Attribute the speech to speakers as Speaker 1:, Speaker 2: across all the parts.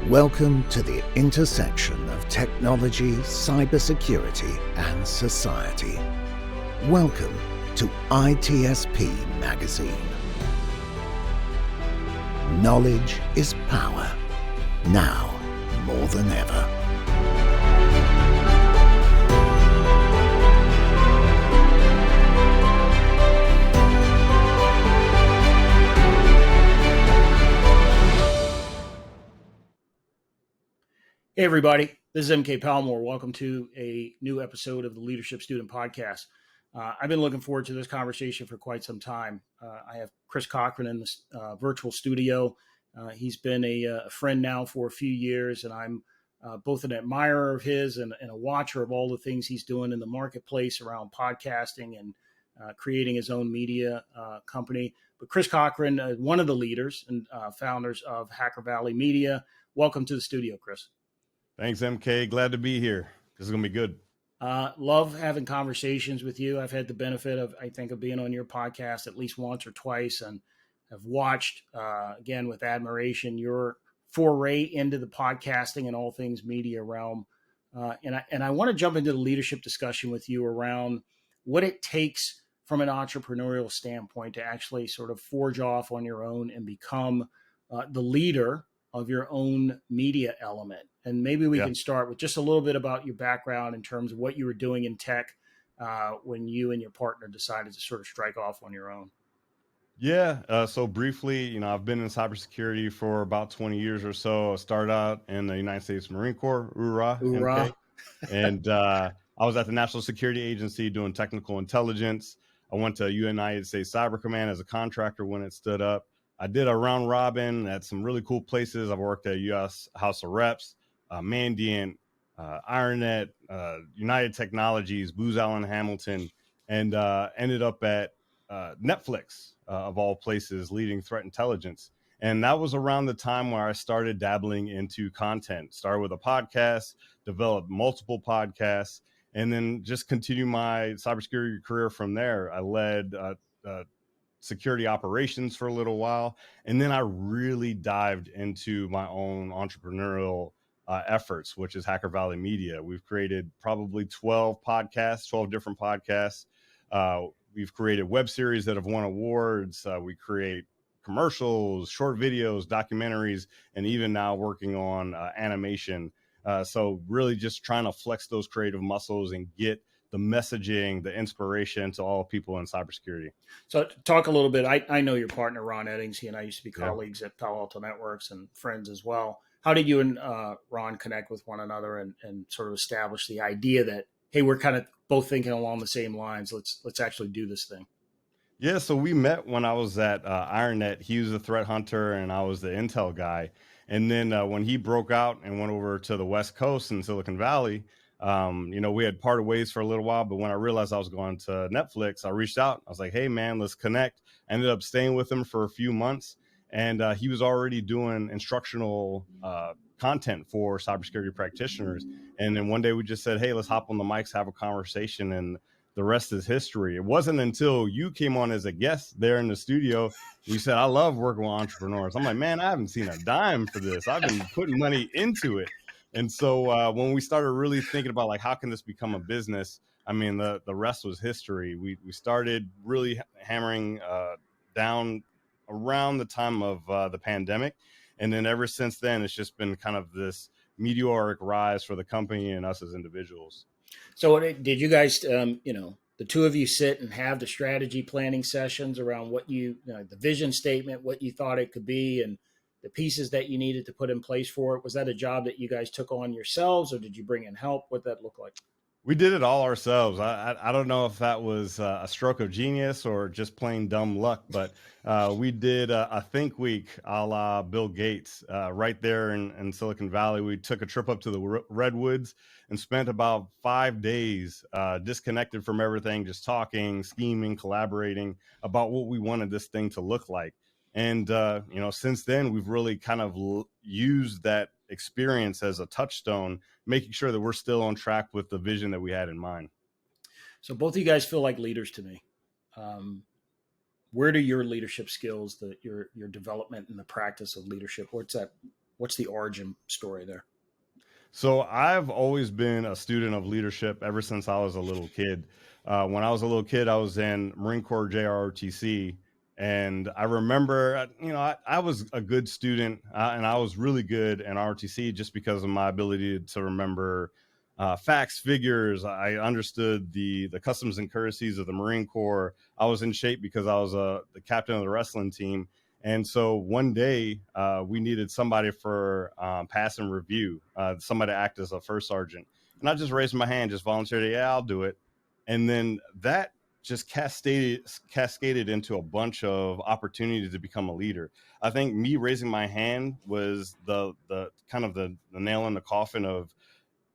Speaker 1: Welcome to the intersection of technology, cybersecurity, and society. Welcome to ITSP Magazine. Knowledge is power, now more than ever.
Speaker 2: Hey everybody, this is MK Palmore. Welcome to a new episode of the Leadership Student Podcast. I've been looking forward to this conversation for quite some time. I have Chris Cochran in this virtual studio. He's been a friend now for a few years, and I'm both an admirer of his and a watcher of all the things he's doing in the marketplace around podcasting and creating his own media company. But Chris Cochran, one of the leaders and founders of HackerValley Media. Welcome to the studio, Chris.
Speaker 3: Thanks, MK. Glad to be here. This is going to be good.
Speaker 2: Love having conversations with you. I've had the benefit of being on your podcast at least once or twice, and have watched, again, with admiration, your foray into the podcasting and all things media realm. And I want to jump into the leadership discussion with you around what it takes from an entrepreneurial standpoint to actually sort of forge off on your own and become the leader of your own media element. And maybe we can start with just a little bit about your background in terms of what you were doing in tech when you and your partner decided to sort of strike off on your own.
Speaker 3: Yeah. So briefly, I've been in cybersecurity for about 20 years or so. I started out in the United States Marine Corps, hoorah, MK. And I was at the National Security Agency doing technical intelligence. I went to United States Cyber Command as a contractor when it stood up. I did a round robin at some really cool places. I've worked at U.S. House of Reps, Mandiant, IronNet, United Technologies, Booz Allen Hamilton, and ended up at Netflix, of all places, leading threat intelligence. And that was around the time where I started dabbling into content. Started with a podcast, developed multiple podcasts, and then just continue my cybersecurity career from there. I led security operations for a little while. And then I really dived into my own entrepreneurial efforts, which is HackerValley Media. We've created probably 12 different podcasts. We've created web series that have won awards. We create commercials, short videos, documentaries, and even now working on animation. So really just trying to flex those creative muscles and get the messaging, the inspiration to all people in cybersecurity.
Speaker 2: So talk a little bit. I know your partner, Ron Eddings. He and I used to be colleagues at Palo Alto Networks and friends as well. How did you and Ron connect with one another and sort of establish the idea that, hey, we're kind of both thinking along the same lines. Let's actually do this thing.
Speaker 3: Yeah, so we met when I was at IronNet. He was a threat hunter and I was the intel guy. And then when he broke out and went over to the West Coast in Silicon Valley, we had parted ways for a little while, but when I realized I was going to Netflix, I reached out. I was like, hey man, let's connect. I ended up staying with him for a few months, and he was already doing instructional content for cybersecurity practitioners. And then one day we just said, hey, let's hop on the mics, have a conversation, and the rest is history. It wasn't until you came on as a guest there in the studio, you said, I love working with entrepreneurs. I'm like, man, I haven't seen a dime for this. I've been putting money into it. And so when we started really thinking about like, how can this become a business? I mean, the rest was history. We started really hammering down around the time of the pandemic. And then ever since then, it's just been kind of this meteoric rise for the company and us as individuals.
Speaker 2: So did you guys, the two of you sit and have the strategy planning sessions around what the vision statement, what you thought it could be, and the pieces that you needed to put in place for it? Was that a job that you guys took on yourselves, or did you bring in help? What that look like?
Speaker 3: We did it all ourselves. I don't know if that was a stroke of genius or just plain dumb luck, but we did a think week a la Bill Gates right there in Silicon Valley. We took a trip up to the Redwoods and spent about 5 days disconnected from everything, just talking, scheming, collaborating about what we wanted this thing to look like. And, since then, we've really kind of used that experience as a touchstone, making sure that we're still on track with the vision that we had in mind.
Speaker 2: So both of you guys feel like leaders to me. Where do your leadership skills, your development and the practice of leadership, what's that What's the origin story there?
Speaker 3: So I've always been a student of leadership ever since I was a little kid. When I was a little kid, I was in Marine Corps JROTC, and I remember, I was a good student, and I was really good in ROTC just because of my ability to remember facts, figures. I understood the customs and courtesies of the Marine Corps. I was in shape because I was the captain of the wrestling team. And so one day we needed somebody for pass and review, somebody to act as a first sergeant. And I just raised my hand, just volunteered, yeah, I'll do it. And then that just cascaded into a bunch of opportunities to become a leader. I think me raising my hand was the kind of the nail in the coffin of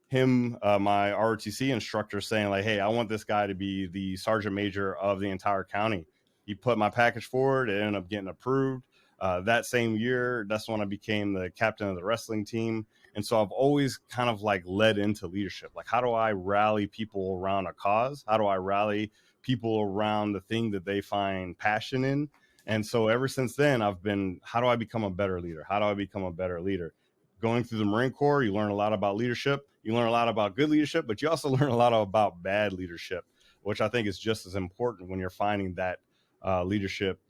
Speaker 3: him, my ROTC instructor, saying like, hey, I want this guy to be the sergeant major of the entire county. He put my package forward. It ended up getting approved. That same year, that's when I became the captain of the wrestling team. And so I've always kind of like led into leadership. Like, how do I rally people around a cause? How do I rally people around the thing that they find passion in? And so ever since then, I've been, how do I become a better leader? How do I become a better leader? Going through the Marine Corps, you learn a lot about leadership. You learn a lot about good leadership, but you also learn a lot about bad leadership, which I think is just as important when you're finding that leadership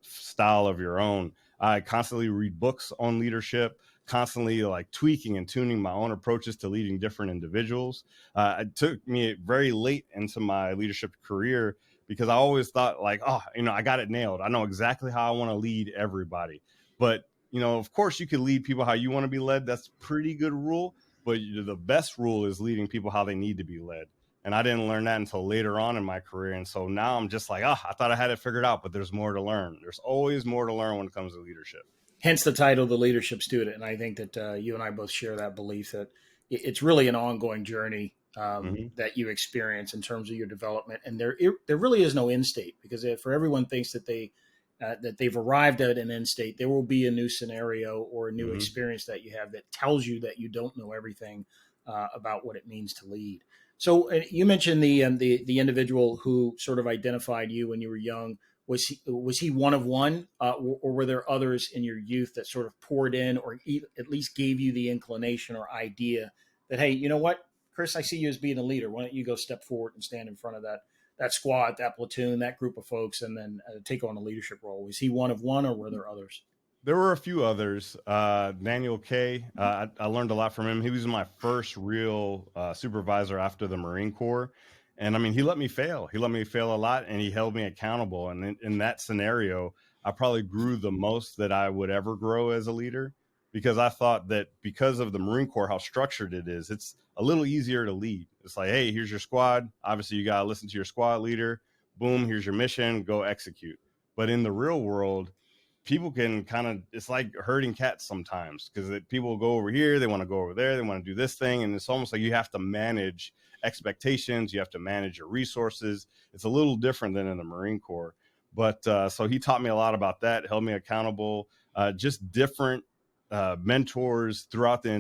Speaker 3: style of your own. I constantly read books on leadership, constantly like tweaking and tuning my own approaches to leading different individuals. It took me very late into my leadership career because I always thought like, oh, I got it nailed. I know exactly how I want to lead everybody. But, of course you can lead people how you want to be led. That's a pretty good rule. But the best rule is leading people how they need to be led. And I didn't learn that until later on in my career. And so now I'm just like, I thought I had it figured out, but there's more to learn. There's always more to learn when it comes to leadership.
Speaker 2: Hence the title, The Leadership Student. And I think that you and I both share that belief that it's really an ongoing journey that you experience in terms of your development. And there really is no end state, because for everyone thinks that they've arrived at an end state, there will be a new scenario or a new experience that you have that tells you that you don't know everything about what it means to lead. So you mentioned the individual who sort of identified you when you were young. Was he one of one, or were there others in your youth that sort of poured in, or at least gave you the inclination or idea that, hey, you know what, Chris, I see you as being a leader. Why don't you go step forward and stand in front of that squad, that platoon, that group of folks, and then take on a leadership role? Was he one of one, or were there others?
Speaker 3: There were a few others. Daniel K. I learned a lot from him. He was my first real supervisor after the Marine Corps. And I mean, he let me fail. He let me fail a lot, and he held me accountable. And in that scenario, I probably grew the most that I would ever grow as a leader, because I thought that because of the Marine Corps, how structured it is, it's a little easier to lead. It's like, hey, here's your squad. Obviously, you got to listen to your squad leader. Boom, here's your mission. Go execute. But in the real world, people can it's like herding cats sometimes, because people go over here, they want to go over there, they want to do this thing. And it's almost like you have to manage expectations. You have to manage your resources. It's a little different than in the Marine Corps. But so he taught me a lot about that, held me accountable, just different mentors throughout the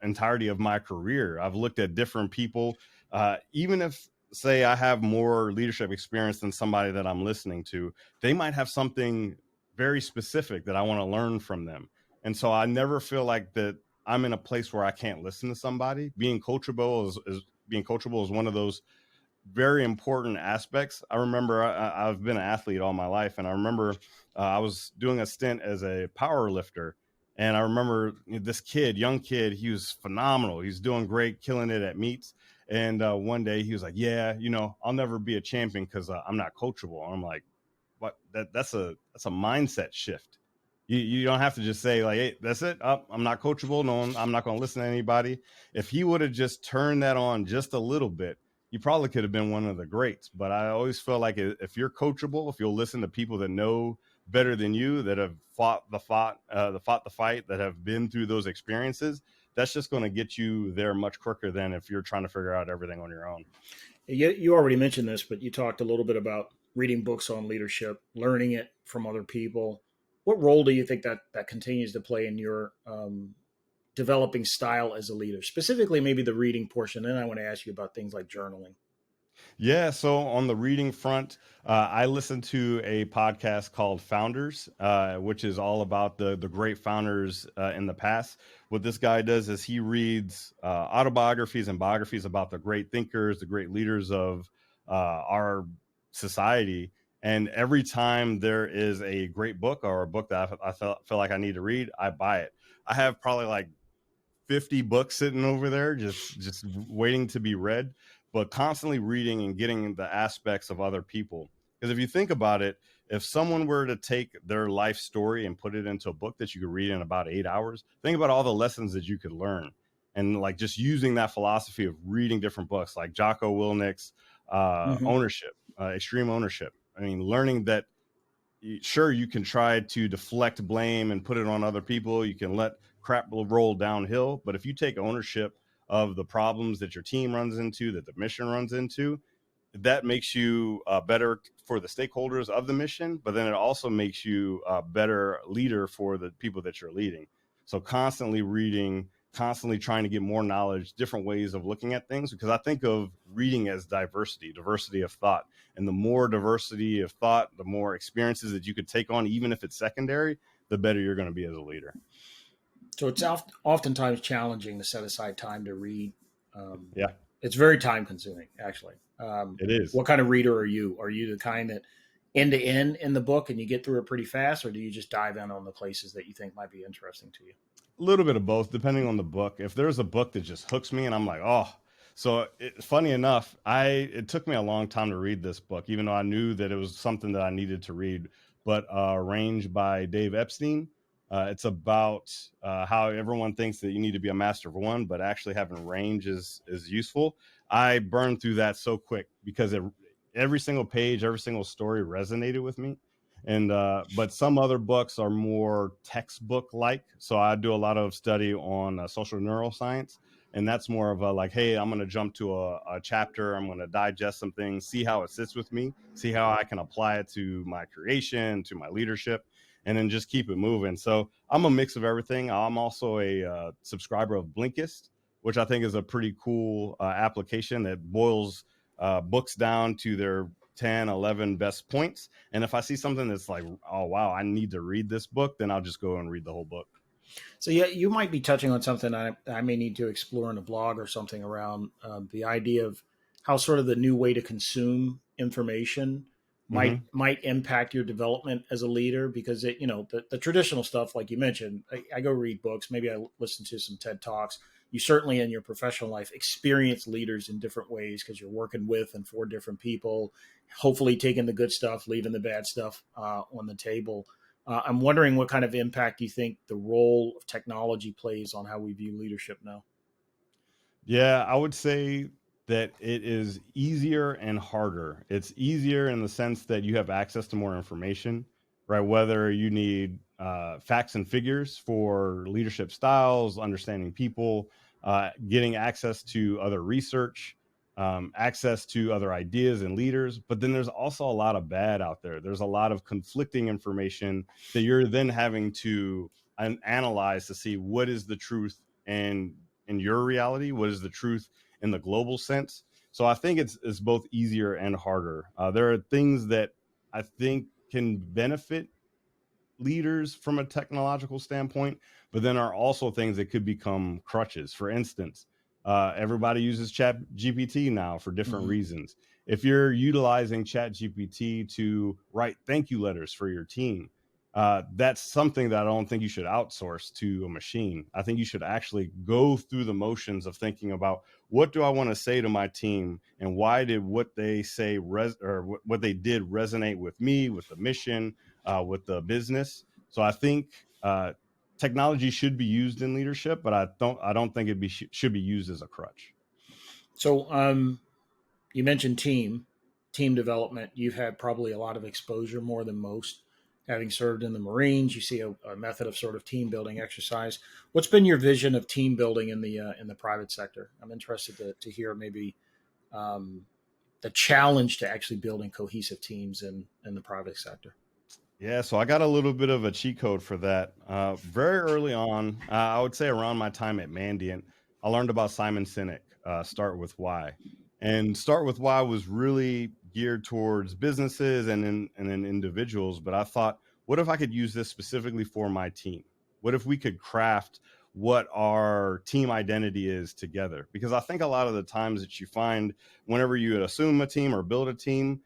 Speaker 3: entirety of my career. I've looked at different people, even if, say, I have more leadership experience than somebody that I'm listening to, they might have something very specific that I want to learn from them. And so I never feel like that I'm in a place where I can't listen to somebody. Being coachable is one of those very important aspects. I remember I've been an athlete all my life, and I remember I was doing a stint as a power lifter. And I remember this young kid, he was phenomenal. He's doing great, killing it at meets. And one day he was like, yeah, I'll never be a champion because I'm not coachable. And I'm like, what? That's a mindset shift. You don't have to just say like, hey, that's it. I'm not coachable. No, I'm not going to listen to anybody. If he would have just turned that on just a little bit, you probably could have been one of the greats. But I always feel like if you're coachable, if you'll listen to people that know better than you, that have fought the fight, that have been through those experiences, that's just going to get you there much quicker than if you're trying to figure out everything on your own.
Speaker 2: You already mentioned this, but you talked a little bit about reading books on leadership, learning it from other people. What role do you think that continues to play in your developing style as a leader, specifically maybe the reading portion? Then I want to ask you about things like journaling.
Speaker 3: Yeah, so on the reading front, I listen to a podcast called Founders, which is all about the great founders in the past. What this guy does is he reads autobiographies and biographies about the great thinkers, the great leaders of our society. And every time there is a great book or a book that I feel like I need to read, I buy it. I have probably like 50 books sitting over there just waiting to be read, but constantly reading and getting the aspects of other people. Because if you think about it, if someone were to take their life story and put it into a book that you could read in about 8 hours, think about all the lessons that you could learn. And like just using that philosophy of reading different books like Jocko Willnick's ownership, extreme ownership. I mean, learning that sure, you can try to deflect blame and put it on other people. You can let crap roll downhill. But if you take ownership of the problems that your team runs into, that the mission runs into, that makes you better for the stakeholders of the mission. But then it also makes you a better leader for the people that you're leading. So constantly reading, constantly trying to get more knowledge, different ways of looking at things, because I think of reading as diversity of thought. And the more diversity of thought, the more experiences that you could take on, even if it's secondary, the better you're going to be as a leader.
Speaker 2: So it's oftentimes challenging to set aside time to read.
Speaker 3: Yeah.
Speaker 2: It's very time consuming, actually.
Speaker 3: It is.
Speaker 2: What kind of reader are you? Are you the kind that end to end in the book and you get through it pretty fast, or do you just dive in on the places that you think might be interesting to you?
Speaker 3: A little bit of both, depending on the book. If there's a book that just hooks me and I'm like, oh, so funny enough, it took me a long time to read this book, even though I knew that it was something that I needed to read. But Range by Dave Epstein. It's about how everyone thinks that you need to be a master of one, but actually having range is useful. I burned through that so quick because every single page, every single story resonated with me. And but some other books are more textbook like. So I do a lot of study on social neuroscience. And that's more of a like, hey, I'm going to jump to a chapter. I'm going to digest some things, see how it sits with me, see how I can apply it to my creation, to my leadership, and then just keep it moving. So I'm a mix of everything. I'm also a subscriber of Blinkist, which I think is a pretty cool application that boils books down to their 10, 11 best points. And if I see something that's like, oh, wow, I need to read this book, then I'll just go and read the whole book.
Speaker 2: So yeah, you might be touching on something I may need to explore in a blog or something around the idea of how sort of the new way to consume information might impact your development as a leader, because the traditional stuff, like you mentioned, I go read books, maybe I listen to some TED Talks. You certainly in your professional life experience leaders in different ways because you're working with and for different people, hopefully taking the good stuff, leaving the bad stuff on the table. I'm wondering what kind of impact you think the role of technology plays on how we view leadership now.
Speaker 3: Yeah, I would say that it is easier and harder. It's easier in the sense that you have access to more information, right? Whether you need facts and figures for leadership styles, understanding people, getting access to other research, access to other ideas and leaders. But then there's also a lot of bad out there. There's a lot of conflicting information that you're then having to analyze to see what is the truth and in your reality, what is the truth in the global sense. So I think it's both easier and harder. There are things that I think can benefit leaders from a technological standpoint, but then are also things that could become crutches. For instance, everybody uses Chat GPT now for different reasons. If you're utilizing Chat GPT to write thank you letters for your team, that's something that I don't think you should outsource to a machine. I think you should actually go through the motions of thinking about what do I want to say to my team, and why did what they say or what they did resonate with me, with the mission, with the business. So I think technology should be used in leadership, but I don't think it should be used as a crutch.
Speaker 2: So you mentioned team development. You've had probably a lot of exposure, more than most, having served in the Marines. You see a method of sort of team building exercise. What's been your vision of team building in the private sector? I'm interested to hear maybe the challenge to actually building cohesive teams in the private sector.
Speaker 3: Yeah, so I got a little bit of a cheat code for that. Very early on, I would say around my time at Mandiant, I learned about Simon Sinek, Start With Why. And Start with Why was really geared towards businesses and then individuals. But I thought, what if I could use this specifically for my team? What if we could craft what our team identity is together? Because I think a lot of the times that you find whenever you assume a team or build a team,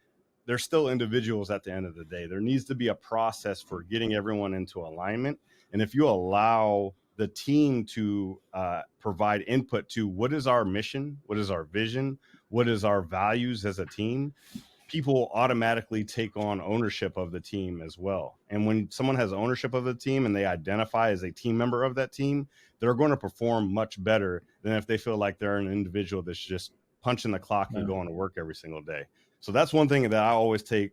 Speaker 3: they're still individuals at the end of the day. There needs to be a process for getting everyone into alignment. And if you allow the team to provide input to what is our mission, what is our vision, what is our values as a team, people automatically take on ownership of the team as well. And when someone has ownership of the team and they identify as a team member of that team, they're going to perform much better than if they feel like they're an individual that's just punching the clock and going to work every single day. So that's one thing that I always take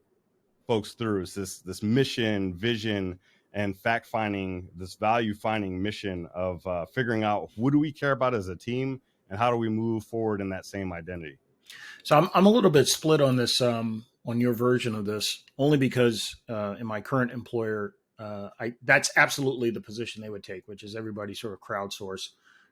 Speaker 3: folks through is this mission, vision, and fact finding, this value finding mission of figuring out what do we care about as a team and how do we move forward in that same identity.
Speaker 2: So I'm a little bit split on this, on your version of this, only because in my current employer, that's absolutely the position they would take, which is everybody sort of crowdsource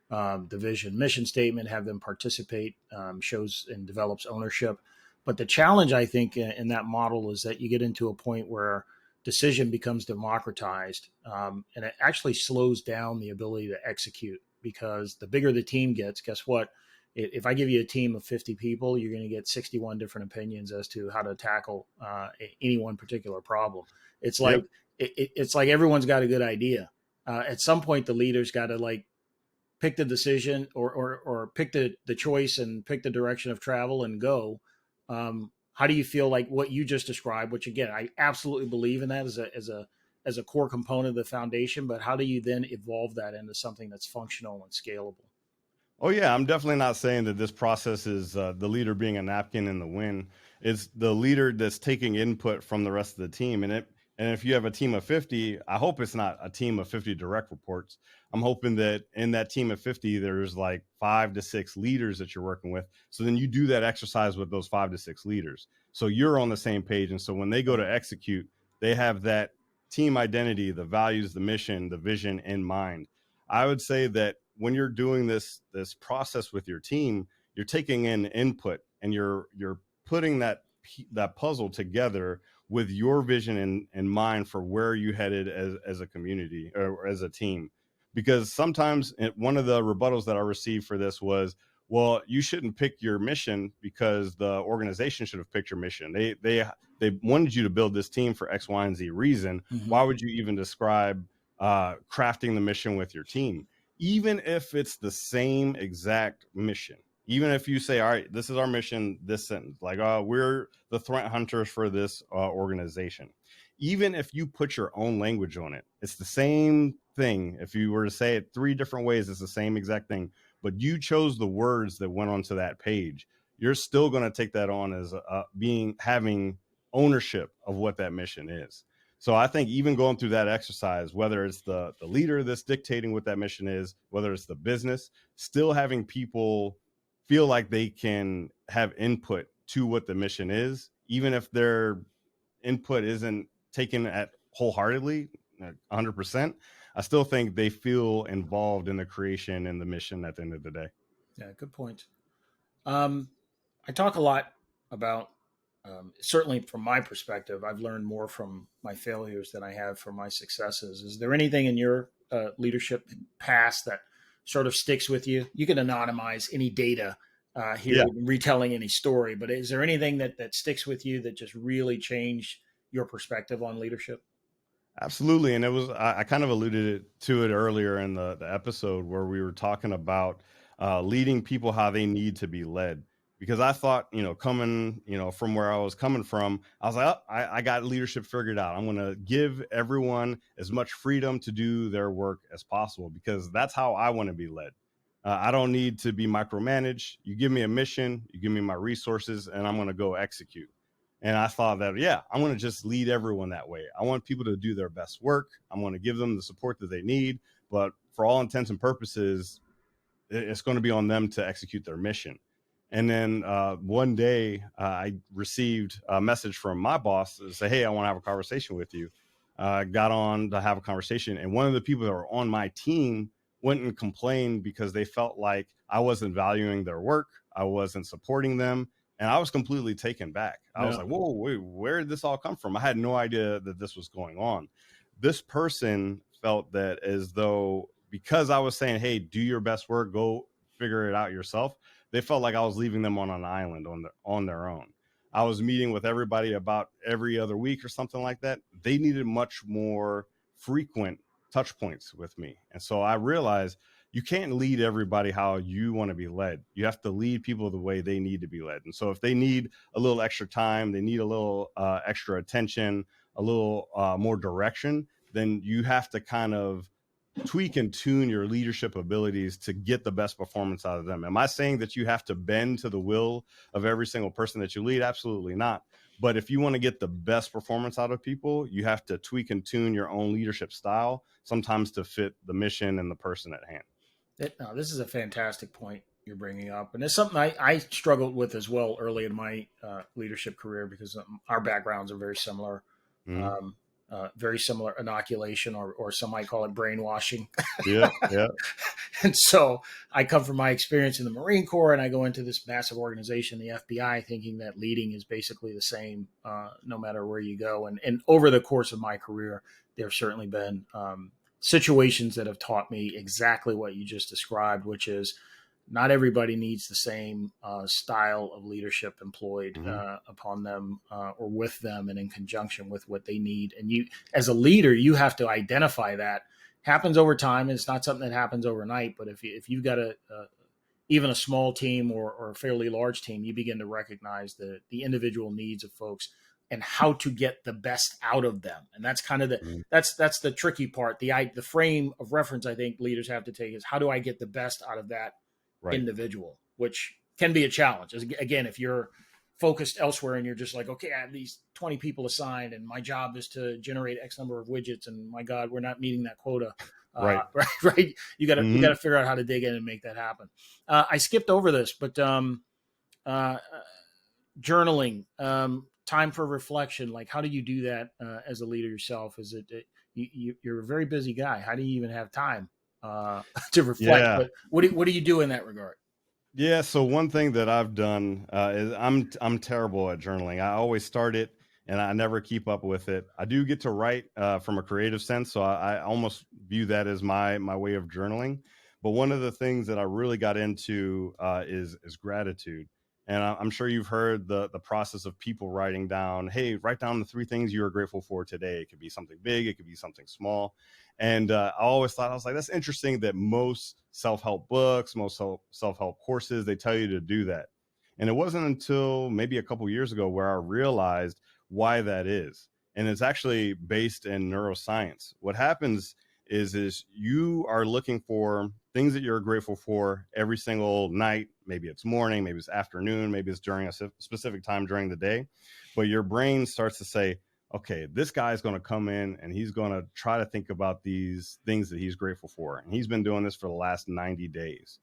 Speaker 2: the vision, mission statement, have them participate, shows and develops ownership. But the challenge, I think, in that model is that you get into a point where decision becomes democratized, and it actually slows down the ability to execute, because the bigger the team gets, guess what? If I give you a team of 50 people, you're going to get 61 different opinions as to how to tackle any one particular problem. It's like it's like everyone's got a good idea. At some point, the leader's got to like pick the decision or pick the choice and pick the direction of travel and go. How do you feel like what you just described, which again, I absolutely believe in that as a core component of the foundation, but how do you then evolve that into something that's functional and scalable?
Speaker 3: Oh yeah, I'm definitely not saying that this process is the leader being a napkin in the wind. It's the leader that's taking input from the rest of the team. And if you have a team of 50, I hope it's not a team of 50 direct reports. I'm hoping that in that team of 50, there's like 5 to 6 leaders that you're working with. So then you do that exercise with those 5 to 6 leaders. So you're on the same page. And so when they go to execute, they have that team identity, the values, the mission, the vision in mind. I would say that when you're doing this process with your team, you're taking in input and you're putting that puzzle together with your vision in mind for where you headed as a community or as a team. Because sometimes one of the rebuttals that I received for this was, well, you shouldn't pick your mission because the organization should have picked your mission. They wanted you to build this team for X, Y, and Z reason. Mm-hmm. Why would you even describe crafting the mission with your team? Even if it's the same exact mission, even if you say, all right, this is our mission, this sentence, like, we're the threat hunters for this organization. Even if you put your own language on it, it's the same thing. If you were to say it 3 different ways, it's the same exact thing, but you chose the words that went onto that page. You're still going to take that on as having ownership of what that mission is. So I think even going through that exercise, whether it's the leader that's dictating what that mission is, whether it's the business, still having people feel like they can have input to what the mission is, even if their input isn't taken at wholeheartedly, 100%, I still think they feel involved in the creation and the mission at the end of the day.
Speaker 2: Yeah, good point. I talk a lot about, certainly from my perspective, I've learned more from my failures than I have from my successes. Is there anything in your leadership past that sort of sticks with you? You can anonymize any data here, retelling any story, but is there anything that sticks with you that just really changed your perspective on leadership?
Speaker 3: Absolutely. And it was, I kind of alluded to it earlier in the episode where we were talking about leading people how they need to be led. Because I thought, coming, from where I was coming from, I was like, oh, I got leadership figured out. I'm going to give everyone as much freedom to do their work as possible, because that's how I want to be led. I don't need to be micromanaged. You give me a mission, you give me my resources, and I'm going to go execute. And I thought that, I'm going to just lead everyone that way. I want people to do their best work. I'm going to give them the support that they need. But for all intents and purposes, it's going to be on them to execute their mission. And then one day I received a message from my boss to say, hey, I want to have a conversation with you. Got on to have a conversation. And one of the people that were on my team went and complained because they felt like I wasn't valuing their work. I wasn't supporting them. And I was completely taken back. I was like, whoa, wait, where did this all come from? I had no idea that this was going on. This person felt that as though, because I was saying, hey, do your best work, go figure it out yourself, they felt like I was leaving them on an island on their own. I was meeting with everybody about every other week or something like that. They needed much more frequent touch points with me. And so I realized you can't lead everybody how you want to be led. You have to lead people the way they need to be led. And so if they need a little extra time, they need a little extra attention, a little more direction, then you have to kind of tweak and tune your leadership abilities to get the best performance out of them. Am I saying that you have to bend to the will of every single person that you lead? Absolutely not. But if you want to get the best performance out of people, you have to tweak and tune your own leadership style, sometimes to fit the mission and the person at hand.
Speaker 2: No, this is a fantastic point you're bringing up. And it's something I struggled with as well early in my leadership career, because our backgrounds are very similar. Very similar inoculation, or some might call it brainwashing.
Speaker 3: Yeah.
Speaker 2: And so I come from my experience in the Marine Corps, and I go into this massive organization, the FBI, thinking that leading is basically the same no matter where you go. And over the course of my career, there have certainly been situations that have taught me exactly what you just described, which is not everybody needs the same style of leadership employed upon them or with them and in conjunction with what they need. And you, as a leader, you have to identify that. Happens over time. It's not something that happens overnight, but if you've got even a small team or a fairly large team, you begin to recognize the individual needs of folks and how to get the best out of them. And that's kind of that's the tricky part. The frame of reference I think leaders have to take is, how do I get the best out of that individual, which can be a challenge. Again, if you're focused elsewhere and you're just like, okay, I have these 20 people assigned and my job is to generate X number of widgets, and my God, we're not meeting that quota. Right. You got to figure out how to dig in and make that happen. I skipped over this, but journaling, time for reflection. Like, how do you do that as a leader yourself? Is it you're a very busy guy? How do you even have time to reflect? Yeah. But what do you do in that regard?
Speaker 3: Yeah. So one thing that I've done is I'm terrible at journaling. I always start it and I never keep up with it. I do get to write from a creative sense, so I almost view that as my way of journaling. But one of the things that I really got into is gratitude. And I'm sure you've heard the process of people writing down, hey, write down the 3 things you are grateful for today. It could be something big, it could be something small. And I always thought, I was like, that's interesting that most self-help books, most self-help courses, they tell you to do that. And it wasn't until maybe a couple years ago where I realized why that is. And it's actually based in neuroscience. What happens is you are looking for things that you're grateful for every single night. Maybe it's morning, maybe it's afternoon, maybe it's during a specific time during the day. But your brain starts to say, okay, this guy's going to come in and he's going to try to think about these things that he's grateful for. And he's been doing this for the last 90 days.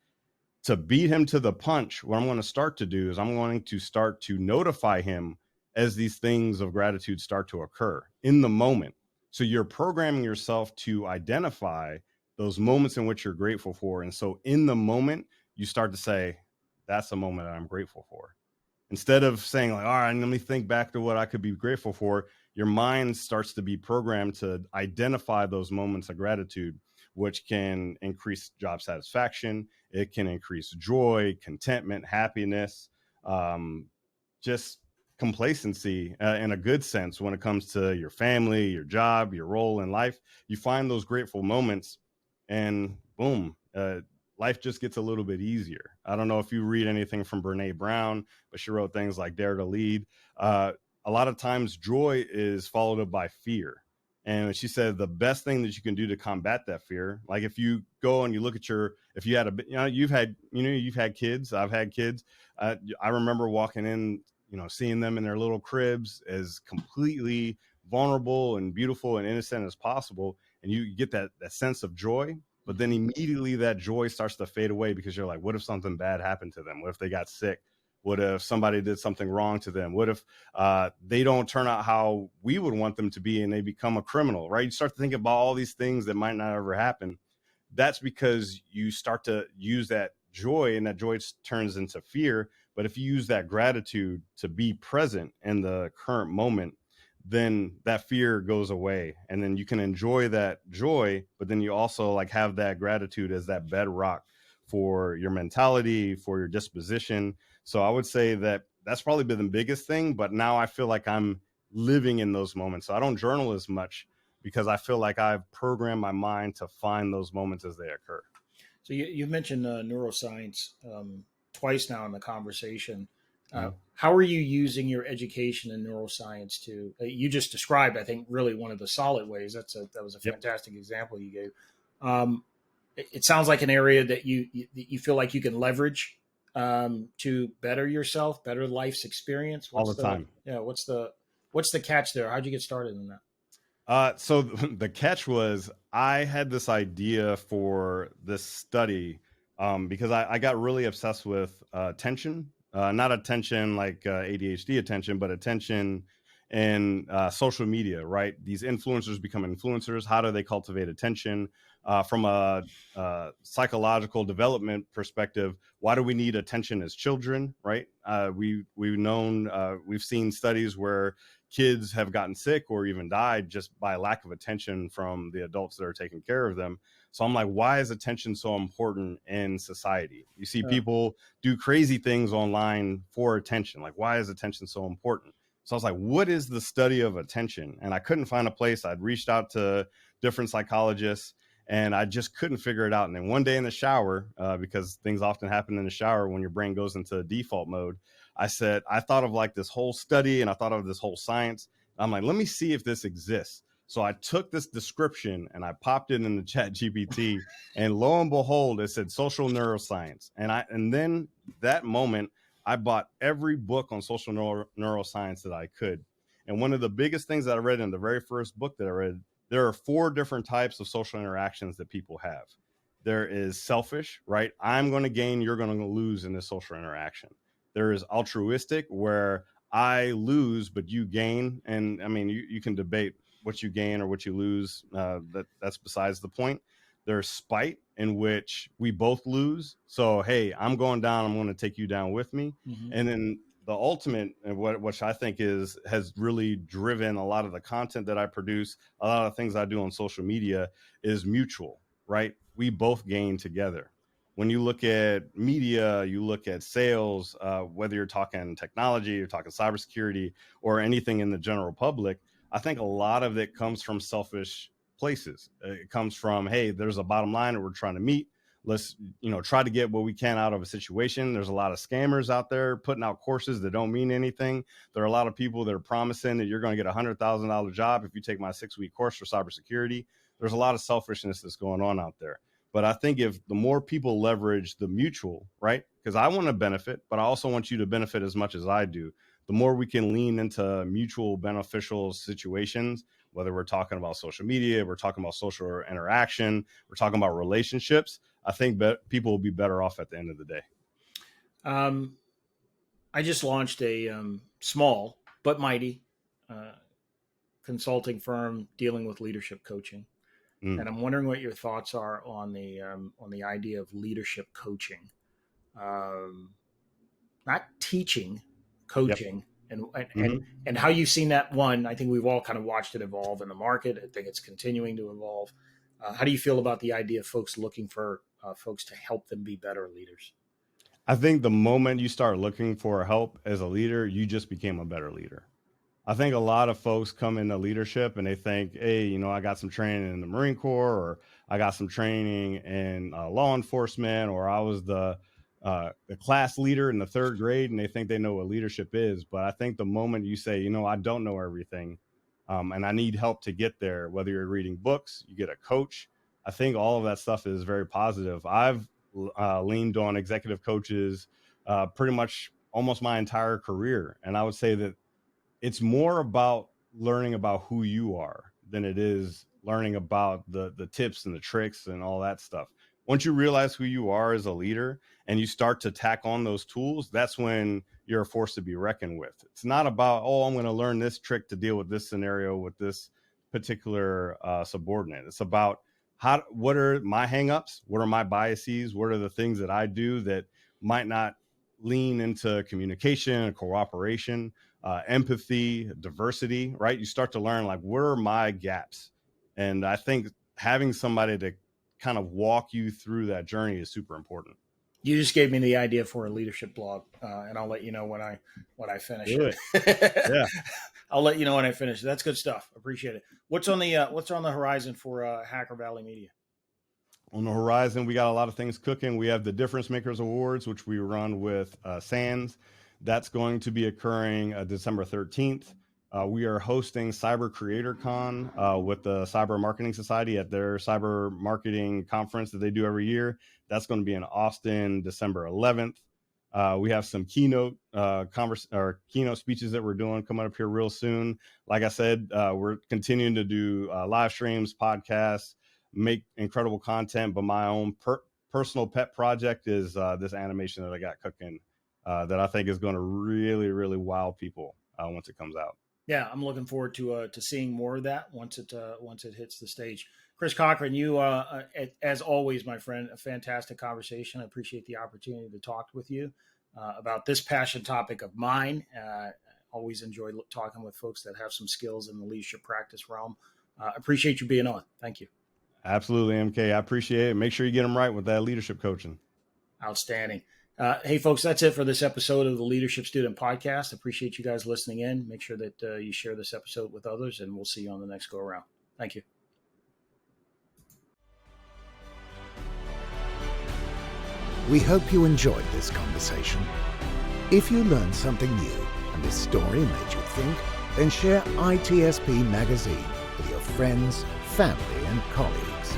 Speaker 3: To beat him to the punch, what I'm going to start to do is I'm going to start to notify him as these things of gratitude start to occur in the moment. So you're programming yourself to identify those moments in which you're grateful for. And so in the moment, you start to say, that's a moment that I'm grateful for. Instead of saying like, all right, let me think back to what I could be grateful for, your mind starts to be programmed to identify those moments of gratitude, which can increase job satisfaction. It can increase joy, contentment, happiness, just complacency in a good sense when it comes to your family, your job, your role in life. You find those grateful moments and boom, life just gets a little bit easier. I don't know if you read anything from Brene Brown, but she wrote things like Dare to Lead. A lot of times joy is followed up by fear. And she said the best thing that you can do to combat that fear, like if you go and you look at if you had you've had kids, I've had kids. I remember walking in, seeing them in their little cribs as completely vulnerable and beautiful and innocent as possible. And you get that sense of joy, but then immediately that joy starts to fade away because you're like, what if something bad happened to them? What if they got sick? What if somebody did something wrong to them? What if they don't turn out how we would want them to be and they become a criminal, right? You start to think about all these things that might not ever happen. That's because you start to use that joy, and that joy turns into fear. But if you use that gratitude to be present in the current moment, then that fear goes away, and then you can enjoy that joy. But then you also like have that gratitude as that bedrock for your mentality, for your disposition. So I would say that that's probably been the biggest thing. But now I feel like I'm living in those moments. So I don't journal as much because I feel like I've programmed my mind to find those moments as they occur.
Speaker 2: So you mentioned neuroscience twice now in the conversation. How are you using your education in neuroscience to? You just described, I think, really one of the solid ways. That was a fantastic example you gave. It sounds like an area that you feel like you can leverage to better yourself, better life's experience.
Speaker 3: All the time.
Speaker 2: Yeah. What's the catch there? How'd you get started in that?
Speaker 3: So the catch was I had this idea for this study because I got really obsessed with attention, not attention like ADHD attention, but attention in social media, right? These influencers become influencers. How do they cultivate attention? From a psychological development perspective, why do we need attention as children, right? We've seen studies where kids have gotten sick or even died just by lack of attention from the adults that are taking care of them. So I'm like, why is attention so important in society? You see people do crazy things online for attention. Like, why is attention so important? So I was like, what is the study of attention? And I couldn't find a place. I'd reached out to different psychologists and I just couldn't figure it out. And then one day in the shower, because things often happen in the shower when your brain goes into default mode, I thought of like this whole study and I thought of this whole science. I'm like, let me see if this exists. So I took this description and I popped it in the chat GPT and lo and behold, it said social neuroscience. And then that moment, I bought every book on social neuroscience that I could. And one of the biggest things that I read in the very first book that I read, there are 4 different types of social interactions that people have. There is selfish, right? I'm going to gain, you're going to lose in this social interaction. There is altruistic, where I lose, but you gain. And I mean, you can debate what you gain or what you lose. That's besides the point. There's spite, in which we both lose. So, hey, I'm going down. I'm going to take you down with me. Mm-hmm. And then the ultimate, which I think has really driven a lot of the content that I produce, a lot of things I do on social media, is mutual, right? We both gain together. When you look at media, you look at sales, whether you're talking technology, you're talking cybersecurity, or anything in the general public, I think a lot of it comes from selfish places. It comes from, hey, there's a bottom line that we're trying to meet. Let's, try to get what we can out of a situation. There's a lot of scammers out there putting out courses that don't mean anything. There are a lot of people that are promising that you're going to get $100,000 job if you take my 6-week course for cybersecurity. There's a lot of selfishness that's going on out there. But I think if the more people leverage the mutual, right? Because I want to benefit, but I also want you to benefit as much as I do. The more we can lean into mutual beneficial situations, whether we're talking about social media, we're talking about social interaction, we're talking about relationships, I think people will be better off at the end of the day.
Speaker 2: I just launched a small but mighty consulting firm dealing with leadership coaching. And I'm wondering what your thoughts are on the idea of leadership coaching, not teaching, coaching, yep. and how you've seen that. One, I think we've all kind of watched it evolve in the market. I think it's continuing to evolve. How do you feel about the idea of folks looking for folks to help them be better leaders?
Speaker 3: I think the moment you start looking for help as a leader, you just became a better leader. I think a lot of folks come into leadership and they think, hey, I got some training in the Marine Corps, or I got some training in law enforcement, or I was the class leader in the 3rd grade, and they think they know what leadership is. But I think the moment you say, I don't know everything, and I need help to get there, whether you're reading books, you get a coach, I think all of that stuff is very positive. I've leaned on executive coaches pretty much almost my entire career. And I would say that it's more about learning about who you are than it is learning about the tips and the tricks and all that stuff. Once you realize who you are as a leader and you start to tack on those tools, that's when you're a force to be reckoned with. It's not about, I'm going to learn this trick to deal with this scenario with this particular subordinate. It's about, what are my hangups? What are my biases? What are the things that I do that might not lean into communication, cooperation, empathy, diversity, right? You start to learn, like, where are my gaps? And I think having somebody to kind of walk you through that journey is super important.
Speaker 2: You just gave me the idea for a leadership blog, and I'll let you know when I finish
Speaker 3: it. Yeah,
Speaker 2: I'll let you know when I finish. That's good stuff. Appreciate it. What's on the horizon for Hacker Valley Media?
Speaker 3: On the horizon, we got a lot of things cooking. We have the Difference Makers Awards, which we run with Sands. That's going to be occurring December 13th. We are hosting Cyber Creator Con with the Cyber Marketing Society at their cyber marketing conference that they do every year. That's going to be in Austin, December 11th. We have some keynote speeches that we're doing coming up here real soon. Like I said, we're continuing to do live streams, podcasts, make incredible content. But my own personal pet project is this animation that I got cooking that I think is going to really, really wow people once it comes out.
Speaker 2: Yeah, I'm looking forward to seeing more of that once it hits the stage. Chris Cochran, you, as always, my friend, a fantastic conversation. I appreciate the opportunity to talk with you about this passion topic of mine. Always enjoy talking with folks that have some skills in the leadership practice realm. Appreciate you being on. Thank you.
Speaker 3: Absolutely, MK. I appreciate it. Make sure you get them right with that leadership coaching.
Speaker 2: Outstanding. Hey, folks, that's it for this episode of the Leadership Student Podcast. Appreciate you guys listening in. Make sure that you share this episode with others, and we'll see you on the next go-around. Thank you.
Speaker 1: We hope you enjoyed this conversation. If you learned something new and this story made you think, then share ITSP Magazine with your friends, family, and colleagues.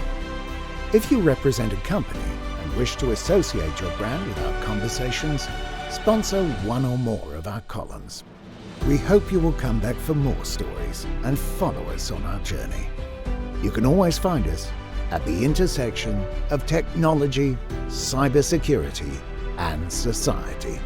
Speaker 1: If you represent a company and wish to associate your brand with our conversations, sponsor one or more of our columns. We hope you will come back for more stories and follow us on our journey. You can always find us at the intersection of technology, cybersecurity, and society.